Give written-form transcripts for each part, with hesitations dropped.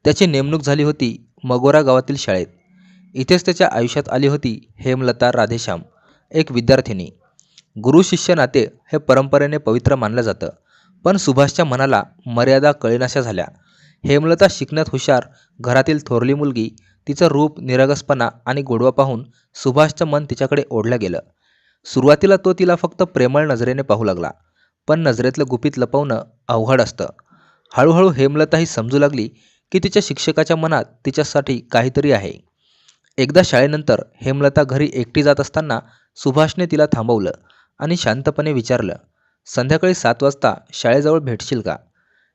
त्याची नेमणूक झाली होती मगोरा गावातील शाळेत. इथेच त्याच्या आयुष्यात आली होती हेमलता राधेश्याम, एक विद्यार्थिनी. गुरु शिष्य नाते हे परंपरेने पवित्र मानलं जातं, पण सुभाषच्या मनाला मर्यादा कळेनाशा झाल्या. हेमलता शिकण्यात हुशार, घरातील थोरली मुलगी. तिचं रूप, निरागसपणा आणि गोडवा पाहून सुभाषचं मन तिच्याकडे ओढलं गेलं. सुरुवातीला तो तिला फक्त प्रेमळ नजरेने पाहू लागला, पण नजरेतलं गुपित लपवणं अवघड असतं. हळूहळू हेमलता ही समजू लागली की तिच्या शिक्षकाच्या मनात तिच्यासाठी काहीतरी आहे. एकदा शाळेनंतर हेमलता घरी एकटी जात असताना सुभाषने तिला थांबवलं आणि शांतपणे विचारलं, संध्याकाळी 7 वाजता शाळेजवळ भेटशील का?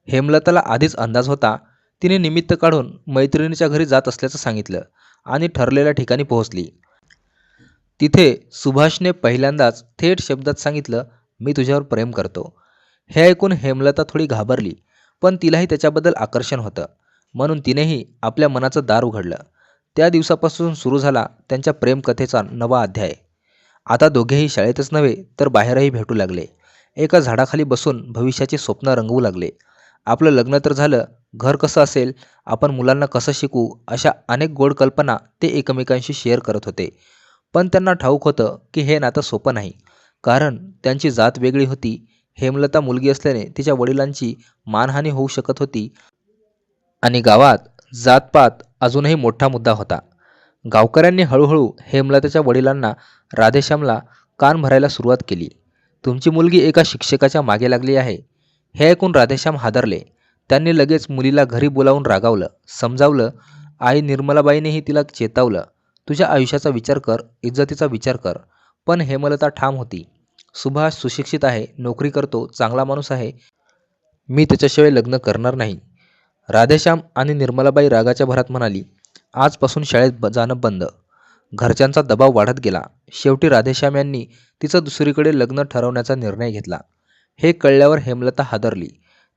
हेमलताला आधीच अंदाज होता. तिने निमित्त काढून मैत्रिणीच्या घरी जात असल्याचं सांगितलं आणि ठरलेल्या ठिकाणी पोहोचली. तिथे सुभाषने पहिल्यांदाच थेट शब्दात सांगितलं, मी तुझ्यावर प्रेम करतो. हे ऐकून हेमलता थोडी घाबरली, पण तिलाही त्याच्याबद्दल आकर्षण होतं, म्हणून तिनेही आपल्या मनाचं दार उघडलं. त्या दिवसापासून सुरू झाला त्यांच्या प्रेमकथेचा नवा अध्याय. आता दोघेही शाळेतच नव्हे तर बाहेरही भेटू लागले. एका झाडाखाली बसून भविष्याची स्वप्न रंगवू लागले. आपलं लग्न तर झालं, घर कसं असेल, आपण मुलांना कसं शिकवू, अशा अनेक गोड कल्पना ते एकमेकांशी शेअर करत होते. पण त्यांना ठाऊक होतं की हे नातं सोपं नाही, कारण त्यांची जात वेगळी होती. हेमलता मुलगी असल्याने तिच्या वडिलांची मानहानी होऊ शकत होती आणि गावात जातपात अजूनही मोठा मुद्दा होता. गावकऱ्यांनी हळूहळू हेमलताच्या वडिलांना राधेश्यामला कान भरायला सुरुवात केली. तुमची मुलगी एका शिक्षकाच्या मागे लागली आहे. हे ऐकून राधेश्याम हादरले. त्यांनी लगेच मुलीला घरी बोलावून रागावलं, समजावलं. आई निर्मलाबाईनेही तिला चेतावलं, तुझ्या आयुष्याचा विचार कर, इज्जतीचा विचार कर. पण हेमलता ठाम होती. सुभाष सुशिक्षित आहे, नोकरी करतो, चांगला माणूस आहे, मी त्याच्याशिवाय लग्न करणार नाही. राधेश्याम आणि निर्मलाबाई रागाच्या भरात म्हणाली, आजपासून शाळेत जाणं बंद. घरच्यांचा दबाव वाढत गेला. शेवटी राधेश्याम यांनी तिचं दुसरीकडे लग्न ठरवण्याचा निर्णय घेतला. हे कळल्यावर हेमलता हादरली.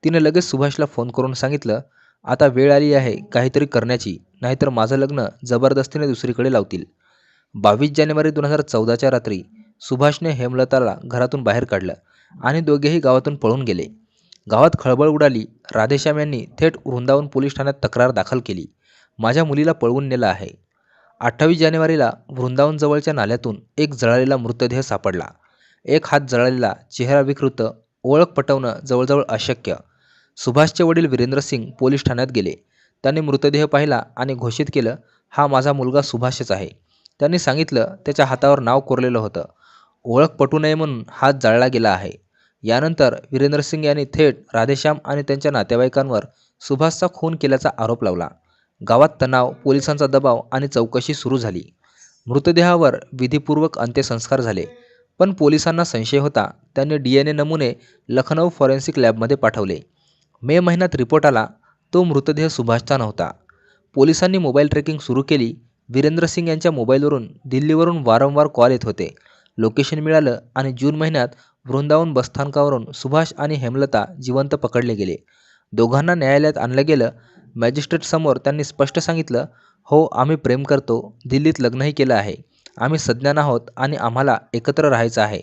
तिने लगेच सुभाषला फोन करून सांगितलं, आता वेळ आली आहे काहीतरी करण्याची, नाहीतर माझं लग्न जबरदस्तीने दुसरीकडे लावतील. 22 जानेवारी 2014च्या रात्री सुभाषने हेमलताला घरातून बाहेर काढलं आणि दोघेही गावातून पळून गेले. गावात खळबळ उडाली. राधेश्याम यांनी थेट वृंदावन पोलीस ठाण्यात तक्रार दाखल केली. माझ्या मुलीला पळवून नेलं आहे. 28 जानेवारीला वृंदावन जवळच्या नाल्यातून एक जळालेला मृतदेह सापडला. एक हात जळालेला, चेहरा विकृत, ओळख पटवणं जवळजवळ अशक्य. सुभाषचे वडील वीरेंद्रसिंग पोलीस ठाण्यात गेले. त्यांनी मृतदेह पाहिला आणि घोषित केलं, हा माझा मुलगा सुभाषच आहे. त्यांनी सांगितलं, त्याच्या हातावर नाव कोरलेलं होतं. ओळख पटू नये म्हणून हात जाळला गेला आहे. यानंतर वीरेंद्रसिंग यांनी थेट राधेश्याम आणि त्यांच्या नातेवाईकांवर सुभाषचा खून केल्याचा आरोप लावला. गावात तणाव, पोलिसांचा दबाव आणि चौकशी सुरू झाली. मृतदेहावर विधिपूर्वक अंत्यसंस्कार झाले, पण पोलिसांना संशय होता. त्यांनी DNA नमुने लखनौ फॉरेन्सिक लॅबमध्ये पाठवले. मे महिन्यात रिपोर्ट आला, तो मृतदेह सुभाषचा नव्हता. पोलिसांनी मोबाईल ट्रेकिंग सुरू केली. वीरेंद्रसिंग यांच्या मोबाईलवरून दिल्लीवरून वारंवार कॉल येत होते. लोकेशन मिळालं आणि जून महिन्यात वृंदावन बसस्थानकावरून सुभाष आणि हेमलता जिवंत पकडले गेले. दोघांना न्यायालयात आणलं गेलं. मॅजिस्ट्रेटसमोर त्यांनी स्पष्ट सांगितलं, हो, आम्ही प्रेम करतो, दिल्लीत लग्नही केलं आहे, आम्ही सज्ञान आहोत आणि आम्हाला एकत्र राहायचं आहे.